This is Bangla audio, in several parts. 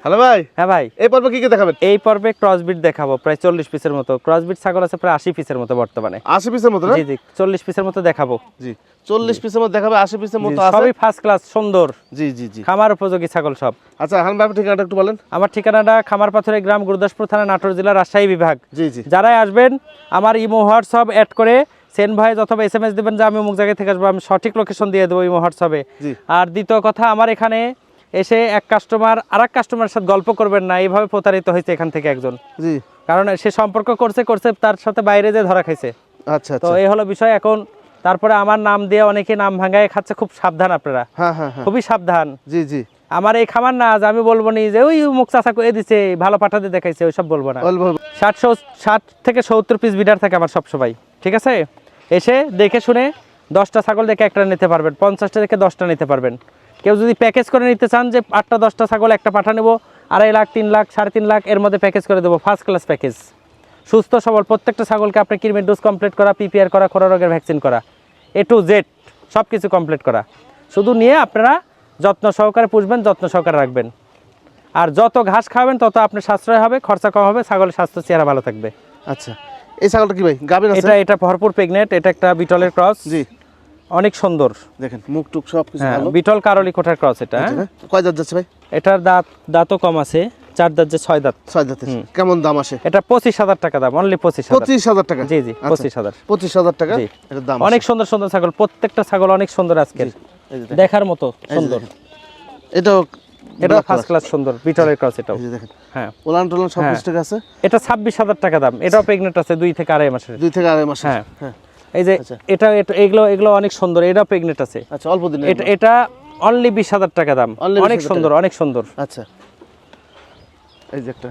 হ্যালো ভাই। হ্যাঁ ভাই, এই পর্বে কি দেখাবেন? এই পর্বে ক্রসবিট দেখাবো প্রায় 40 পিসের মতো। ক্রসবিট ছাগল আছে প্রায় 80 পিসের মতো বর্তমানে। 80 পিসের মতো না? জি জি, 40 পিসের মতো দেখাবো। জি, 40 পিসের মতো দেখাবে, 80 পিসের মতো আছে। সবই ফার্স্ট ক্লাস সুন্দর। জি জি জি। খামার উপযোগী ছাগল সব। আচ্ছা হান ভাই, ঠিকানাটা একটু বলেন। আমার ঠিকানাটা খামারপাথরের গ্রাম, গুরুদাসপুর থানা, নাটোর জেলা, রাজশাহী বিভাগ। জি জি। যারাই আসবেন আমার ইমো হোয়াটসঅ্যাপ অ্যাড করে সেন্ড ভয়েস অথবা এসএমএস দিবেন যে আমি অমুক জায়গা থেকে আসবো, আমি সঠিক লোকেশন দিয়ে দেবো ইমো হোয়াটসঅ্যাপে। জি। আর দ্বিতীয় কথা, আমার এখানে এসে এক কাস্টমার আরেক কাস্টমারের সাথে গল্প করবেন না, এইভাবে প্রতারিত হয়েছে এখান থেকে একজন। জি। কারণ সে সম্পর্ক করছে তার সাথে বাইরে যে ধরা খাইছে। আচ্ছা তো আচ্ছা। এই হলো বিষয়। এখন তারপরে আমার নাম দিয়ে অনেকে নাম ভাঙায় খাচ্ছে, খুব সাবধান আপনারা। হ্যাঁ হ্যাঁ হ্যাঁ। খুবই সাবধান। জি জি। আমার এই খামার না যে আমি বলবো নি যে ওই মুখ চাচা করে দিছে, ভালো পাঠাতে দেখাইছে, ওইসব বলবো না। 60 থেকে 70 পিস বিডার থাকে আমার সব সবাই, ঠিক আছে? এসে দেখে শুনে 10টা ছাগল দেখে একটা নিতে পারবেন, 50টা দেখে 10টা নিতে পারবেন। কেউ যদি প্যাকেজ করে নিতে চান যে 8টা 10টা ছাগল একটা পাঠা নেবো, 2.5 লাখ 3 লাখ 3.5 লাখ এর মধ্যে প্যাকেজ করে দেবো, ফার্স্ট ক্লাস প্যাকেজ। সুস্থ সবল প্রত্যেকটা ছাগলকে আপনি কৃমির ডোজ কমপ্লিট করা, পিপিআর করা, খোরা রোগের ভ্যাকসিন করা, A to Z সব কিছু কমপ্লিট করা। শুধু নিয়ে আপনারা যত্ন সহকারে পুষবেন, যত্ন সহকারে রাখবেন। আর যত ঘাস খাবেন তত আপনার সাশ্রয় হবে, খরচা কম হবে, ছাগলের স্বাস্থ্য চেহারা ভালো থাকবে। আচ্ছা, এই ছাগলটা কি ভাই গাবেন আছে? এটা ভরপুর প্রেগনেন্ট, এটা একটা বিটলের ক্রস। জি। অনেক সুন্দর, দেখেন মুখ টুক সব কিছু হ্যাঁ, ভালো। বিটল কারলি কোঠার ক্রস এটা। আচ্ছা, কয় দাঁত যাচ্ছে ভাই? এটার দাঁতও কম আছে, 4 দাঁত যে 6 দাঁত। 6 দাঁতের। কেমন দাম আসে? এটা 25,000 টাকা দাম, অনলি 25,000। 25,000 টাকা? জি জি, 25,000। 25,000 টাকা জি। এটার দাম। অনেক সুন্দর সুন্দর ছাগল, প্রত্যেকটা ছাগল অনেক সুন্দর আজকের, দেখার মতো সুন্দর। এটাও এটা ফার্স্ট ক্লাস সুন্দর বিটলের ক্রস এটাও। এই যে দেখেন, হ্যাঁ, ওলান টোলান সব কিছু ঠিক আছে। এটা 26,000 টাকা দাম, এটাও প্রেগনেন্ট আছে 2 থেকে 2.5 মাসের। 2 থেকে 2.5 মাস। হ্যাঁ হ্যাঁ। এই যে এগুলো অনেক সুন্দর, এটাও প্রেগনেন্ট আছে। আচ্ছা, অল্প দিনে। এটা অনলি 20,000 টাকা দাম, Only অনেক 20,000 সুন্দর, অনেক সুন্দর। আচ্ছা, এই যে একটা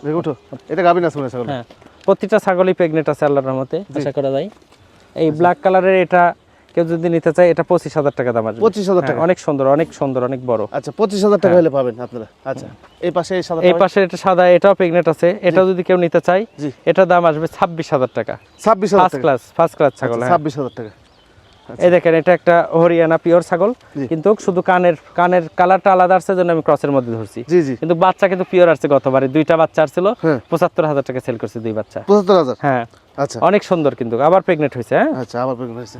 দেখো তো, এটা গাবিন আছে মনে ছাগল। হ্যাঁ, প্রতিটা ছাগলই প্রেগনেন্ট আছে আল্লাহর রহমতে, আশা করা যায়। এই ব্ল্যাক কালারের এটা কেউ যদি নিতে চায়, এটা 25,000 টাকা দাম আসবে। 25,000 টাকা? অনেক সুন্দর, অনেক সুন্দর, অনেক বড়। আচ্ছা, 25,000 টাকা হলে পাবেন আপনারা। আচ্ছা, এই পাশে এই সাদা, এই পাশে এটা সাদা, এটাও প্রেগনেন্ট আছে, এটাও যদি কেউ নিতে চায় এটার দাম আসবে 26,000 টাকা। 26,000 টাকা? ফার্স্ট ক্লাস ছাগল। 26,000 টাকা। এই দেখেন, এটা একটা হরিয়ানা পিওর ছাগল, কিন্তু শুধু কানের কালারটা আলাদা আসছে জন্য আমি ক্রসের মধ্যে ধরছি। জি জি। কিন্তু বাচ্চা কিন্তু পিওর আসছে, গতবারে 2টা বাচ্চা আসছিল, 75,000 টাকা সেল করছে 2 বাচ্চা। 75,000? হ্যাঁ। আচ্ছা, অনেক সুন্দর, কিন্তু আবার প্রেগনেন্ট হয়েছে। হ্যাঁ। আচ্ছা, আবার প্রেগনেন্ট হয়েছে।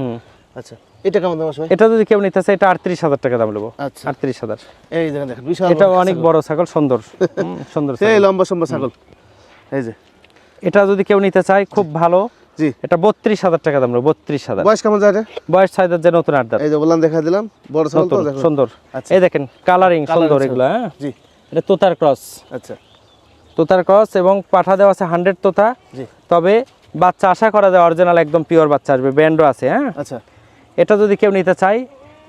আচ্ছা, এটা কেমন দাম আসবে? এটা যদি কেউ নিতে চায়, এটা 38,000 টাকা দাম নেবো। আচ্ছা, 38,000। এই দেখেন দেখেন, বিশাল এটা অনেক বড় ছাগল, সুন্দর সুন্দর এই লম্বা সম্বা ছাগল। এই যে এটা যদি কেউ নিতে চায়, খুব ভালো। জি। এটা 32,000 টাকা দাম নেবো। 32,000। বয়স কেমন যায় এটা? বয়স 6 দাঁত, যে নতুন 8 দাঁত। এই যে বললাম, দেখা দিলাম, বড় ছাগল তো দেখো। সুন্দর। আচ্ছা। এই দেখেন কালারিং সুন্দর এগুলো। হ্যাঁ। জি। এটা তোতার ক্রস। আচ্ছা, তোতার ক্রস এবং পাঠা দেওয়া আছে 100 তোতা। জি। তবে বাচ্চা আশা করা যায় অরিজিনাল একদম পিওর বাচ্চা আসবে, ব্যান্ডও আছে। হ্যাঁ। আচ্ছা, এটা যদি কেউ নিতে চায়,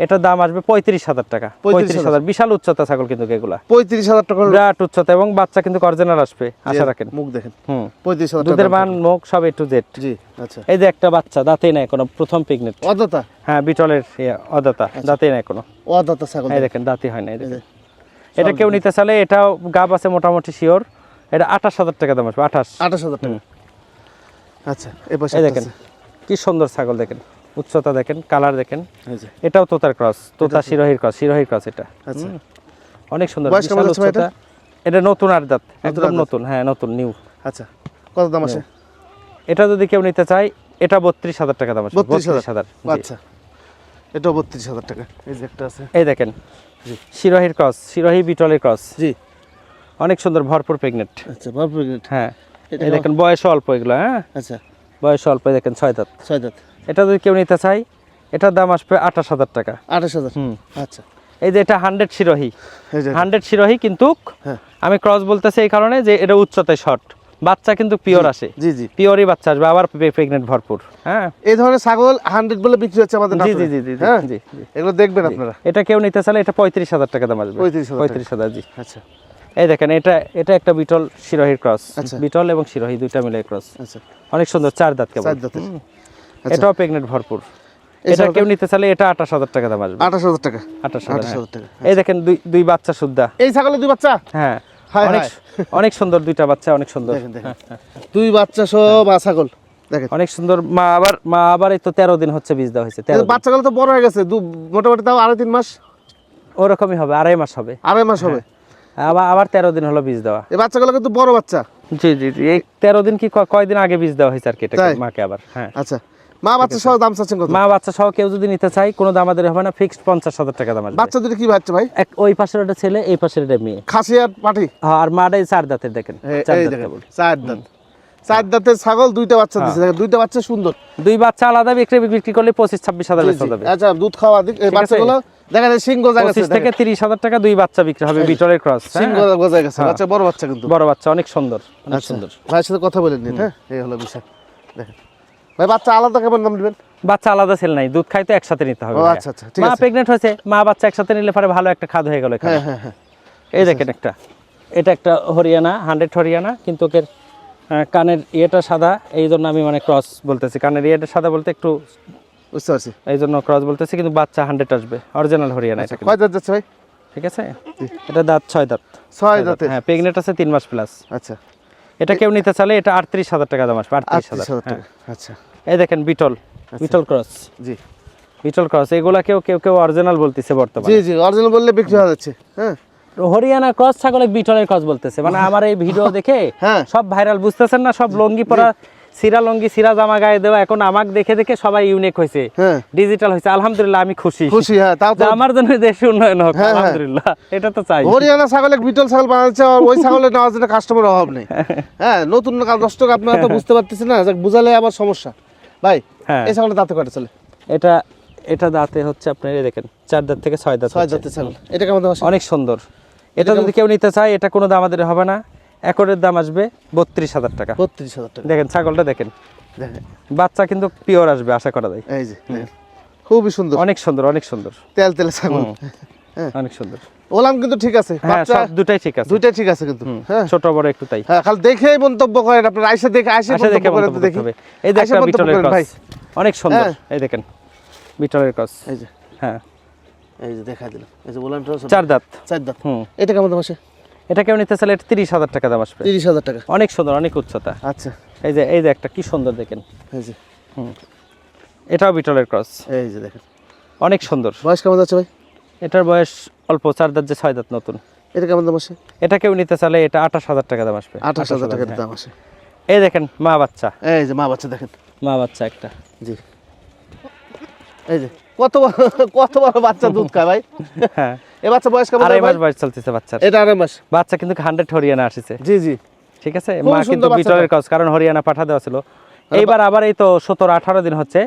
এটার দাম আসবে 35,000 টাকা। 35,000। বিশাল উচ্চতা ছাগল কিন্তু এগুলা, 35,000 টাকা বিরাট উচ্চতা, এবং বাচ্চা কিন্তু অরিজিনাল আসবে, আশা রাখেন। মুখ দেখেন। 35,000 টাকা দুধের মান, মুখ সব A to Z। জি। আচ্ছা, এই যে একটা বাচ্চা, দাঁতেই নাই কোনো, প্রথম প্রেগনেন্ট। অদাতা? হ্যাঁ, বিটলের অদাতা, দাঁতেই নাই কোনো। অদাতা ছাগল। এই দেখেন, দাঁতই হয় না। এই দেখেন, এটা কেউ নিতে চাইলে, এটাও গাব আছে মোটামুটি শিওর, এটা 28,000 টাকা দাম আসবে। 28,000 টাকা। আচ্ছা, এই পাশে এই দেখেন কি সুন্দর ছাগল, দেখেন উচ্চতা, দেখেন কালার, দেখেন। এই যে এটাও তোতার ক্রস, তোতা শিরোহির ক্রস এটা। আচ্ছা, অনেক সুন্দর, বয়স কেমন বিশাল আছে ভাই উচ্চতা। এটা নতুন 8 দাঁত, একদম নতুন। হ্যাঁ, নতুন নিউ। আচ্ছা, কত দাম আছে? এটা যদি কেউ নিতে চায়, এটা 32,000 টাকা দাম আসবে। 32,000? আচ্ছা, এটাও 32,000 টাকা। এই যে একটা আছে, এই দেখেন শিরোহির ক্রস, শিরোহি বিটলের ক্রস। জি। অনেক সুন্দর, ভরপুর প্রেগনেন্ট। আচ্ছা, ভরপুর প্রেগনেন্ট। হ্যাঁ। এই দেখেন বয়স অল্প এগুলো। হ্যাঁ। আচ্ছা, বয়স অল্প, দেখেন 6 দাঁত। 6 দাঁত। এটা যদি কেউ নিতে চায়, এটার দাম আসবে 28,000 টাকা। 28,000? আচ্ছা, এই যে এটা 100 শিরোহি, এই যে 100 শিরোহি, কিন্তু আমি ক্রস বলতেছি এই কারণে যে এটা উচ্চতায় শর্ট, বাচ্চা কিন্তু পিওর আসে। জি জি। পিওরই বাচ্চা আসবে, আবার প্রেগনেন্ট ভরপুর। হ্যাঁ। এই ধরনের ছাগল 100 বলে বিক্রি হচ্ছে আমাদের জি নাটোরে। জি জি জি হ্যাঁ, জি। এগুলো দেখবেন আপনারা। এটা কেউ নিতে চাইলে, এটা 35,000 টাকা দাম আসবে। 35,000? জি। আচ্ছা, এই দেখেন, এটা একটা বিটল শিরোহির ক্রস। বিটল এবং শিরোহি দুইটা মিলে ক্রস। আচ্ছা, অনেক সুন্দর, 4 দাঁত কেবল। 4 দাঁতের। এটাও প্রেগনেন্ট ভরপুর। এটা কেউ নিতে চাইলে, এটা 28,000 টাকা দাম আসবে। 28,000 টাকা? 28,000 টাকা। এই দেখেন দুই বাচ্চা সুদ্ধা। এই ছাগলের 2 বাচ্চা? হ্যাঁ, হায় অনেক হায়। অনেক সুন্দর, 2টা বাচ্চা অনেক সুন্দর। দেখেন দেখেন, 2 বাচ্চা সব ছাগল দেখেন, অনেক সুন্দর। মা আবার এই তো 13 দিন হচ্ছে বীজ দেওয়া হয়েছে। 13 দিন। বাচ্চাগুলো তো বড় হয়ে গেছে, মোটামুটি তাও 2.5-3 মাস? ওরকমই হবে, 2.5 মাস হবে। 2.5 মাস হবে? আবার আবার 13 দিন হলো বীজ দেওয়া। এই বাচ্চাগুলো কিন্তু বড় বাচ্চা। জি জি জি, এই 13 দিন কি কয়দিন আগে বীজ দেওয়া হয়েছে আর কি এটাকে তাই? মাকে আবার। হ্যাঁ আচ্ছা, মা বাচ্চা সহ দাম চাচ্ছেন কত? মা বাচ্চা সহ কেউ যদি নিতে চাই কোনো দাম আমাদের হবে না, ফিক্সড 50,000 টাকা দাম আসবে। বাচ্চা দুটো কি বাচ্চা ভাই? ওই পাশের একটা ছেলে, এই পাশের একটা মেয়ে। খাসি আর পাঠি? হ্যাঁ, আর মাটাই 4 দাঁতের দেখেন, 4 এই দাঁত দেখেন কেবল। 4 দাঁত, 4 দাঁতের ছাগল, দুইটা বাচ্চা দিছে, দেখেন দুইটা বাচ্চা সুন্দর। দুই বাচ্চা আলাদা বিক্রি করলে 25-26 হাজার বেচা যাবে। আচ্ছা, দুধ খাওয়া দিক এই বাচ্চাগুলো দেখেন, সিং গজা গেছে, 25 থেকে 30,000 টাকা দুই বাচ্চা বিক্রি হবে, বিটলের ক্রস। সিং গজা গেছে, বাচ্চা বড় বাচ্চা কিন্তু বড় বাচ্চা, অনেক সুন্দর, অনেক সুন্দর। ভাইয়ের সাথে কথা বলে নিন। হ্যাঁ, এই হলো বিষয়। দেখেন ভাই, বাচ্চা আলাদা কেমন দাম দিবেন? বাচ্চা আলাদা সেল নাই, দুধ খাই তো একসাথে নিতে হবে। ও আচ্ছা আচ্ছা, ঠিক মা আছে। প্রেগনেন্ট হয়েছে, মা বাচ্চা একসাথে নিলে পরে ভালো একটা খাদ হয়ে গেল এখানে। হ্যাঁ হ্যাঁ হ্যাঁ, এই দেখেন একটা, এটা একটা হরিয়ানা, 100 হরিয়ানা, কিন্তু ওকে কানের ইয়েটা সাদা, এই জন্য আমি মানে ক্রস বলতেছি। কানের ইয়েটা সাদা বলতে একটু বুঝতে পারছি, এই জন্য ক্রস বলতেছি, কিন্তু বাচ্চা 100 আসবে, অরিজিনাল হরিয়ানা এটা কিন্তু। কয় দাঁত যাচ্ছে ভাই? ঠিক আছে, এটা দাঁত 6 দাঁত। 6 দাঁতে? হ্যাঁ, প্রেগনেন্ট আছে 3 মাস প্লাস। আচ্ছা, এটা কেউ নিতে চাইলে এটা 38,000 টাকা দাম আসবে, 38,000 38,000 হ্যাঁ। টাকা। আচ্ছা, এই দেখেন বিটল, বিটল ক্রস, জি বিটল ক্রস, এগুলা কেউ অরিজিনাল বলতেছে বর্তমানে। জি জি, অরিজিনাল বললে বিক্রি হয়ে যাচ্ছে। হ্যাঁ, হরিয়ানা ক্রস ছাগলে বিটলের ক্রস বলতেছে, মানে আমার এই ভিডিও দেখে হ্যাঁ। সব ভাইরাল, বুঝতেছেন না? সব লঙ্গি পরা, সিরা লঙ্গি, সিরা জামা গায়ে দেওয়া, এখন আমাকে দেখে দেখে সবাই ইউনিক হয়েছে, হ্যাঁ ডিজিটাল হয়েছে। আলহামদুলিল্লাহ, আমি খুশি। খুশি। হ্যাঁ, তাও তো যে আমার জন্য দেশ উন্নয়ন হোক, হ্যাঁ, হ্যাঁ। আলহামদুলিল্লাহ, এটা তো চাই। হরিয়ানা ছাগলে বিটল ছাগল বানাচ্ছে, আর ওই ছাগলের নেওয়ার জন্য কাস্টমার অভাব নেই। হ্যাঁ, নতুন দর্শক আপনারা তো বুঝতে পারতেছেন না, বুঝালে আবার সমস্যা। ভাই, হ্যাঁ, এই ছাগলের দাঁতে কয়টা চলে? এটা দাঁতে হচ্ছে আপনার, এই দেখেন 4 দাঁত থেকে 6 দাঁত 6 হচ্ছে। দাঁতের ছাগল। এটা কেমন দাম আসে? অনেক সুন্দর। এটা যদি কেউ নিতে চায়, এটা কোনো দাম আমাদের হবে না, একরের দাম আসবে 32,000 টাকা। 32,000 টাকা। দেখেন ছাগলটা দেখেন, দেখেন, বাচ্চা কিন্তু পিওর আসবে আশা করা যায়। এই যে দেখেন, খুবই সুন্দর, অনেক সুন্দর, অনেক সুন্দর, তেল তেল ছাগল। অনেক সুন্দর। ওলাম কিন্তু ঠিক আছে, হ্যাঁ, বাচ্চা সব দুটাই ঠিক আছে, দুইটাই ঠিক আছে কিন্তু। হ্যাঁ, ছোট বড় একটু তাই। হ্যাঁ, খালি দেখেই মন্তব্য করেন আপনারা, আইসা দেখে আশা দেখে মন্তব্য করেন তো মন্তব্য দেখি। করতে হবে। এই যে আইসা একটা মন্তব্য বিটলের করেন ভাই। ক্রস, অনেক সুন্দর। হ্যাঁ। এই দেখেন বিটলের ক্রস। এই যে, হ্যাঁ, এই যে দেখা দিলাম, এই যে ওলামটা 4 দাঁত। 4 দাঁত। হুম, এটা কেমন দাম আসে? এটা কেউ নিতে চাইলে 30,000 টাকা দাম আসবে। 30,000 টাকা। অনেক সুন্দর, অনেক উচ্চতা। আচ্ছা, এই যে একটা কি সুন্দর দেখেন, এই যে, এটাও বিটলের ক্রস, এই যে দেখেন, অনেক সুন্দর। বয়স কেমন যাচ্ছে ভাই? এটার বয়স অল্প, 4 দাঁত যে 6 দাঁত নতুন। এটা কেমন দাম আসে? এটা কেউ নিতে চাইলে এটা 28,000 টাকা দাম আসবে। 28,000 টাকার হ্যাঁ। দাম আসে। এই দেখেন মা বাচ্চা, এই যে মা বাচ্চা দেখেন, মা বাচ্চা একটা। জি, এই যে কত বড় বাচ্চা দুধ খায় ভাই। হ্যাঁ, এই বাচ্চা বয়স কেমন? 2.5 মাস বয়স চলতেছে বাচ্চার। এটা 2.5 মাস। বাচ্চা কিন্তু 100 হরিয়ানা আসছে। জি জি, ঠিক আছে, খুবই মা সুন্দর কিন্তু বাচ্চাটা। বিটলের ক্রস, কারণ হরিয়ানা পাঠা দেওয়া ছিল। এইবার আবার এই তো 17-18 দিন হচ্ছে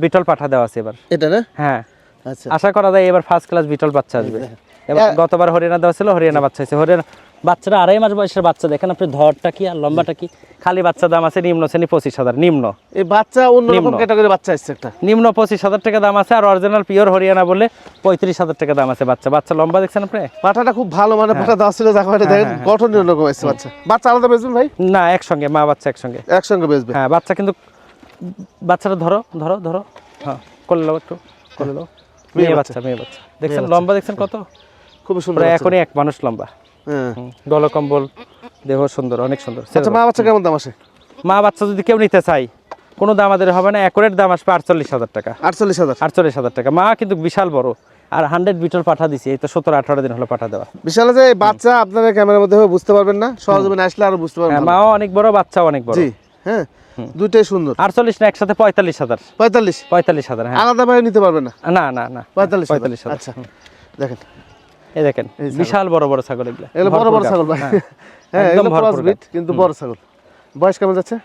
বিটল পাঠা দেওয়া আছে এবার। এটা না? হ্যাঁ, আচ্ছা, আশা করা যায় এবার ফার্স্ট ক্লাস বিটল বাচ্চা আসবে। এবার গতবার হরিয়ানা দেওয়া ছিল, হরিয়ানা বাচ্চা হয়েছে। হরিয়ানা বাচ্চারা 2.5 মাস বয়সের বাচ্চা, দেখেন আপনি ধরটা কি আর লম্বাটা কি। খালি বাচ্চা দাম আছে নিম্ন শ্রেণী 25,000, নিম্ন এই বাচ্চা অন্যরকম নিম্ন। ক্যাটাগরি বাচ্চা আসছে একটা। নিম্ন 25,000 টাকা দাম আছে, আর অরিজিনাল পিওর হরিয়ানা বলে 35,000 টাকা দাম আছে। বাচ্চা লম্বা দেখছেন আপনি? পাঠাটা খুব ভালো, মানে পাঠা দেওয়া ছিল, দেখো এটা দেখেন গঠনীয় রকম আসছে বাচ্চা। বাচ্চা আলাদা বেচবেন ভাই? না, একসঙ্গে মা বাচ্চা একসঙ্গে। একসঙ্গে বেচবে? হ্যাঁ, বাচ্চা কিন্তু বাচ্চাটা ধরো, হ্যাঁ, কোলে দাও একটু, কোলে দাও। মেয়ে বাচ্চা দেখছেন লম্বা, দেখছেন কত খুব সুন্দর প্রায় বাচ্চা। এখনই 1 মানুষ লম্বা। হ্যাঁ। গলকম্বল, দেহ সুন্দর, অনেক সুন্দর। আচ্ছা, মা বাচ্চা কেমন দাম আসে? মা বাচ্চা যদি কেউ নিতে চাই, কোনো দাম আমাদের হবে না, একরের দাম আসবে 48,000 টাকা। 48,000? 48,000 টাকা। মা কিন্তু বিশাল বড়, আর 100 বিটল পাঠা দিছি, এই তো 17-18 দিন হলো পাঠা দেওয়া। বিশাল যে এই বাচ্চা আপনারা ক্যামেরার মধ্যে বুঝতে পারবেন না, সরজমিনে আসলে আরো বুঝতে পারবেন। হ্যাঁ, মাও অনেক বড়, বাচ্চাও অনেক বড়। জি, হ্যাঁ, দুইটাই সুন্দর। 48 না, একসাথে 45,000। 45,000? হ্যাঁ। আলাদা ভাবে নিতে পারবেন না? না 45,000। আচ্ছা, দেখেন, এই দেখেন বিশাল বড় বড় ছাগল এগুলো। এগুলো বড় ছাগল ভাই। হ্যাঁ, একদম এগুলো ভরপুর ক্রস বিট, কিন্তু বড় ছাগল। বয়স কেমন যাচ্ছে?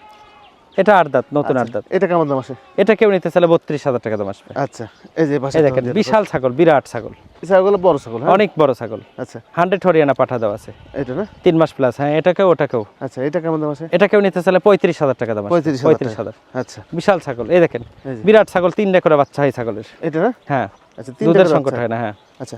এটা 8 দাঁত, নতুন 8 দাঁত। এটা কেমন দাম আসে? এটা কেউ নিতে চাইলে 32,000 টাকা দাম আসবে। আচ্ছা, এই যে পাশে এই দেখেন বিশাল ছাগল, বিরাট ছাগল, এই ছাগলগুলো বড় ছাগল। হ্যাঁ, অনেক বড় ছাগল। আচ্ছা, 100 হরিয়ানা পাঠা দেওয়া আছে, এটা না? 3 মাস প্লাস। হ্যাঁ, এটাকেও ওটাকেও। আচ্ছা, এটা কেমন দাম আসে? এটা কেউ নিতে চাইলে 35,000 টাকা দাম আসবে। 35,000। আচ্ছা, বিশাল ছাগল, এই দেখেন এই যে। বিরাট ছাগল, 3টা করে বাচ্চা হয় ছাগলের। এটা না? হ্যাঁ, আচ্ছা, দুধের সংকট হয় না। হ্যাঁ, আচ্ছা,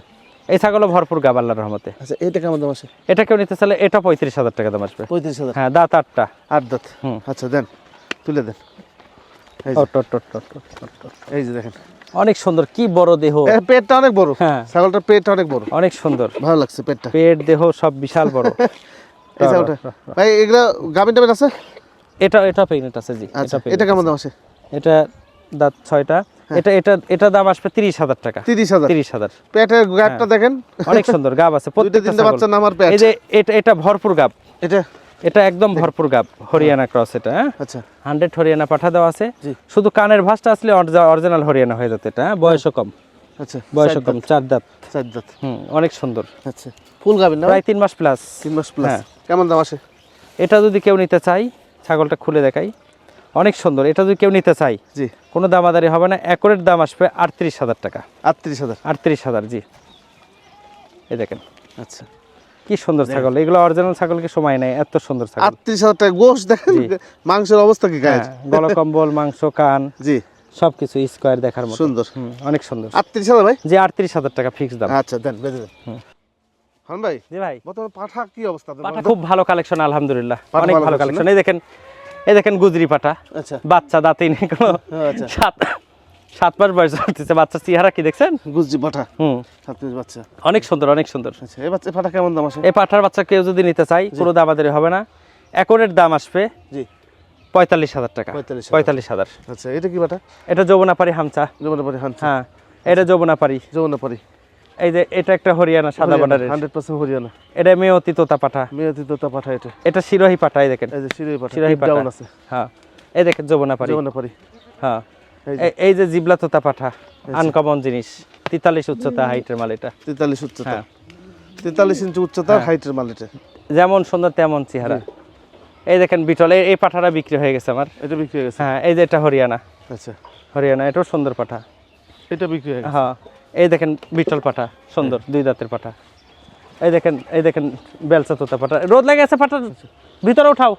এই ছাগলও ভরপুর গাব আল্লাহর রহমতে। আচ্ছা, এটা কেমন দাম আসে? এটা কেউ নিতে চাইলে এটা 35,000 টাকা দাম আসবে। 35,000? হ্যাঁ, দাঁত 8টা। 8 দাঁত? হুম। আচ্ছা, দেন, তুলে দেন। এই যে, এই যে দেখেন, অনেক সুন্দর, কি বড় দেহ, এর পেটটা অনেক বড়। হ্যাঁ। ছাগলটার পেটটা অনেক বড়, অনেক সুন্দর, ভালো লাগছে পেটটা। পেট দেহ সব বিশাল বড়। এই ছাগলটা ভাই, এগুলা গাভিন আছে? এটা প্রেগনেন্ট আছে জি। আচ্ছা, এটা কেমন দাম আসে? এটা দাঁত 6টা, এটা এটা এটা দাম আসবে 30,000 টাকা। 30,000। 30,000। পেটের গাবটা দেখেন অনেক সুন্দর গাব আছে, দুইটা প্রত্যেকটা তিনটা বাচ্চা ছাগল। নামার পেট। এই যে এটা এটা ভরপুর গাব, এটা এটা একদম ভরপুর গাব, হরিয়ানা ক্রস এটা। হ্যাঁ, আচ্ছা 100 হরিয়ানা পাঠা দেওয়া আছে। জি। শুধু কানের ভাঁজটা আসলে অরিজিনাল হরিয়ানা হয়ে যেত এটা। হ্যাঁ, বয়সও কম, আচ্ছা বয়সও কম, 4 দাঁত। 4 দাঁত। অনেক সুন্দর, আচ্ছা ফুল গাবেন না? প্রায় 3 মাস প্লাস। 3 মাস প্লাস। হ্যাঁ। কেমন দাম আসে? এটা যদি কেউ নিতে চাই, ছাগলটা খুলে দেখাই, অনেক সুন্দর। এটা যদি কেউ নিতে চাই, জি কোনো দামাদারি হবে না, অ্যাকুরেট দাম আসবে 38,000 টাকা। 38,000। 38,000, জি। এই দেখেন আচ্ছা কি সুন্দর ছাগল, এগুলো অরিজিনাল ছাগলকে সময় নেই, এত সুন্দর ছাগল। 38,000 টাকা গোশ দেখেন, জি। মাংসের অবস্থা কি গায়ের? হ্যাঁ, গলা কম্বল, মাংস, কান, জি সবকিছু স্কোয়ার দেখার মতো। সুন্দর। অনেক সুন্দর। 38,000 ভাই? যে 38,000 টাকা ফিক্স দাম। আচ্ছা দেন, বেঁধে দেন। হন ভাই, জি ভাই, বর্তমানে পাঠা কি অবস্থা আপনার? পাঠা খুব ভালো কালেকশন, আলহামদুলিল্লাহ, পাঠা অনেক ভালো ভালো collection, কালেকশন। এই দেখেন গুজরি পাঠা, আচ্ছা বাচ্চা দাঁতেই নেই কোনো, আচ্ছা 7 মাস বয়স হচ্ছে, বাচ্চা চেহারা কি দেখছেন? গুজরি পাঠা, হুম, 7 পিস বাচ্চা। অনেক সুন্দর, অনেক সুন্দর। আচ্ছা এই বাচ্চা পাঠা কেমন দাম আসে? এই পাঠার বাচ্চা কেউ যদি নিতে চাই, কোনো দামাদারি হবে না, অ্যাকুরেট দাম আসবে জি 45,000 টাকা। 45,000। 45,000। আচ্ছা এটা কি পাঠা? এটা যৌবনাপাড়ি হামচা। যমুনাপাড়ি হানছে। হ্যাঁ, এটা যৌবনাপাড়ি। যমুনাপাড়ি এই যে এটা একটা হরিয়ানা সাদা বর্ডারের, 100% হরিয়ানা। এটা মেয়তি তোতা পাঠা। মেয়াদি তোতা পাঠা এটা। এটা সিরোহি পাঠা, এই দেখেন এই যে শিরোই পাঠা, সিরোহি টিপ পাঠা। ডাউন আছে। হ্যাঁ, এই দেখেন যৌবনাপাড়ি। যমুনাপাড়ি। হ্যাঁ, এই যে এই যে জিবলা তোতা পাঠা, আনকমন জিনিস, 43 উচ্চতা হাইটের মাল এটা। 43 উচ্চতা। হ্যাঁ, 43 ইঞ্চি উচ্চতা, হাইটের মাল এটা। যেমন সুন্দর তেমন চেহারা। এই দেখেন বিটল, এই পাঠাটা বিক্রি হয়ে গেছে আমার। এটা বিক্রি হয়ে গেছে। হ্যাঁ, এই যে এটা হরিয়ানা, আচ্ছা হরিয়ানা, এটাও সুন্দর পাঠা। এটা বিক্রি হয়ে গেছে। হ্যাঁ, এই দেখেন বিটল পাঠা, সুন্দর 2 দাঁতের পাঠা। এই দেখেন বেলচা তোতা পাঠা। রোদ লেগে আছে পাঠার ভিতরে, উঠাও।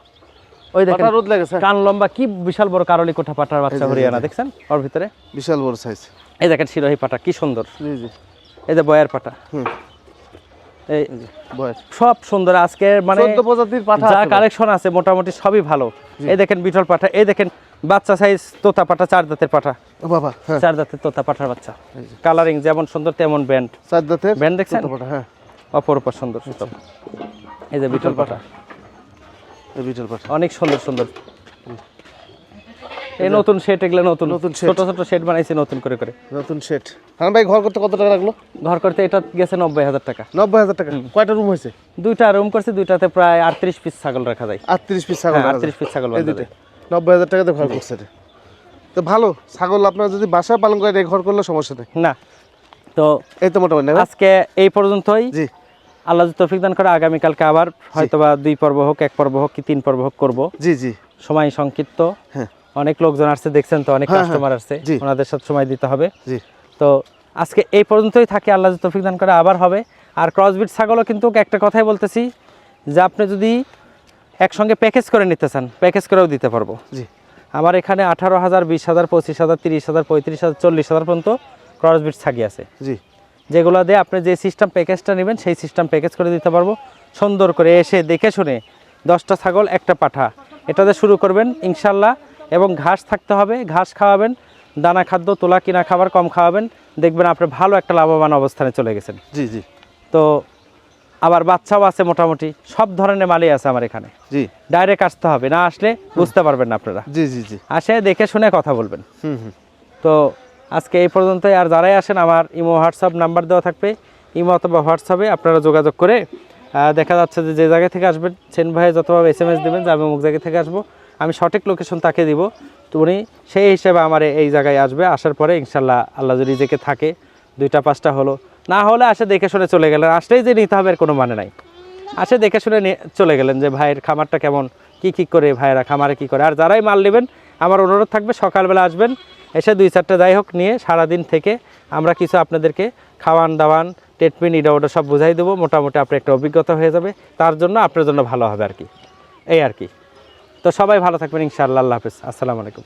ওই দেখেন পাঠা রোদ লেগেছে। কান লম্বা, কি বিশাল বড় কারলি কোঠা পাঠার বাচ্চা, হরিয়ানা দেখছেন ওর ভিতরে। বিশাল বড় সাইজ। এই দেখেন সিরোহি পাঠা, কি সুন্দর। জি জি। এই যে বয়ার পাঠা, হুম এই এই যে বয়স। সব সুন্দর। আজকে মানে 14 প্রজাতির পাঠা যা আছে ভাই। কালেকশন আছে মোটামুটি সবই ভালো। এই দেখেন বিটল পাঠা, এই দেখেন বাচ্চা সাইজ তোতা পাঠা, 4 দাঁতের পাঠা, ও বাবা হ্যাঁ 4 দাঁতের তোতা পাঠার বাচ্চা। এই যে কালারিং যেমন সুন্দর তেমন ব্যান্ড, 4 দাঁতের ব্যান্ড দেখছেন? তোতা পাঠা, হ্যাঁ অপরূপ সুন্দর সব। এই যে বিটল পাঠা, এই বিটল পাঠা। অনেক সুন্দর সুন্দর। এই নতুন সেট, এগুলো নতুন নতুন set। ছোট ছোট সেট বানাইছি নতুন করে করে। নতুন সেট। হ্যাঁ ভাই ঘর করতে কত টাকা লাগলো? ঘর করতে এটা গেছে 90,000 টাকা। 90,000 টাকা। কয়টা রুম হয়েছে? 2টা রুম করছি, 2টাতে প্রায় 38 পিস ছাগল রাখা যায়। 38 পিস ছাগল। হ্যাঁ, 38 পিস ছাগল এই বাঁধা দুটো যায়। 90,000 টাকাতে ঘর করছে এটা। তো ভালো ছাগল, আপনারা যদি বাসায় পালন করেন এই ঘর করলে সমস্যা নেই। না, তো এই তো মোটামুটি না? আজকে এই পর্যন্তই। জি আল্লাহ যদি তৌফিক দান করে আগামীকালকে আবার হয়তোবা 2 পর্ব হোক, 1 পর্ব হোক কি 3 পর্ব হোক করব। জি জি। সময় সংক্ষিপ্ত, হ্যাঁ অনেক লোকজন আসছে দেখছেন তো, অনেক হ্যাঁ, হ্যাঁ। কাস্টমার আসছে, জি। ওনাদের সাথে সময় দিতে হবে। জি তো আজকে এই পর্যন্তই থাকে, আল্লাহ যদি তৌফিক দান করে আবার হবে। আর ক্রসবিট ছাগলও কিন্তু একটা কথাই বলতেছি, যে আপনি যদি একসঙ্গে প্যাকেজ করে নিতে চান, প্যাকেজ করেও দিতে পারবো। জি আমার এখানে 18,000, 20,000, 25,000, 30,000, 35,000, 40,000 পর্যন্ত ক্রসবিট ছাগি আছে, জি যেগুলো দিয়ে আপনি যে সিস্টেম প্যাকেজটা নেবেন সেই সিস্টেম প্যাকেজ করে দিতে পারবো। সুন্দর করে এসে দেখে শুনে 10টা ছাগল 1টা পাঠা এটাতে শুরু করবেন ইনশাল্লাহ। এবং ঘাস থাকতে হবে, ঘাস খাওয়াবেন, দানা খাদ্য তোলা কিনা খাবার কম খাওয়াবেন, দেখবেন আপনি ভালো একটা লাভবান অবস্থানে চলে গেছেন। জি জি। তো আবার বাচ্চাও আছে, মোটামুটি সব ধরনের মালই আছে আমার এখানে। জি ডাইরেক্ট আসতে হবে, না আসলে বুঝতে পারবেন না আপনারা। জি জি জি। আসে দেখে শুনে কথা বলবেন। হুম হুম। তো আজকে এই পর্যন্তই। আর যারাই আসেন আমার ইমো হোয়াটসঅ্যাপ নাম্বার দেওয়া থাকবে, ইমো অথবা হোয়াটসঅ্যাপে আপনারা যোগাযোগ করে দেখা যাচ্ছে যে জায়গা থেকে আসবেন সেন ভাই যতভাবে SMS দেবেন যে আমি অমুক জায়গা থেকে আসবো, আমি সঠিক লোকেশন তাকে দিব, তো উনি সেই হিসেবে আমার এই জায়গায় আসবে। আসার পরে ইনশাল্লাহ আল্লাহ যদি নিজেকে থাকে 2টা 5টা হলো, না হলে আসে দেখে শুনে চলে গেলেন। আসলেই যে নিতে হবে এর কোনো মানে নাই, আসে দেখে শুনে চলে গেলেন যে ভাইয়ের খামারটা কেমন, কি করে ভাইয়েরা খামারে কি করে। আর যারাই মাল নেবেন আমার অনুরোধ থাকবে সকালবেলা আসবেন, এসে 2-4টা যাই হোক নিয়ে সারাদিন থেকে আমরা কিছু আপনাদেরকে খাওয়ান দাওয়ান ট্রিটমেন্ট এটা ওটা সব বুঝাই দেবো। মোটামুটি আপনার একটা অভিজ্ঞতা হয়ে যাবে, তার জন্য আপনার জন্য ভালো হবে আর কি, এই আর কি। তো সবাই ভালো থাকবেন ইনশাআল্লাহ। আল্লাহ হাফেজ, আসসালামু আলাইকুম।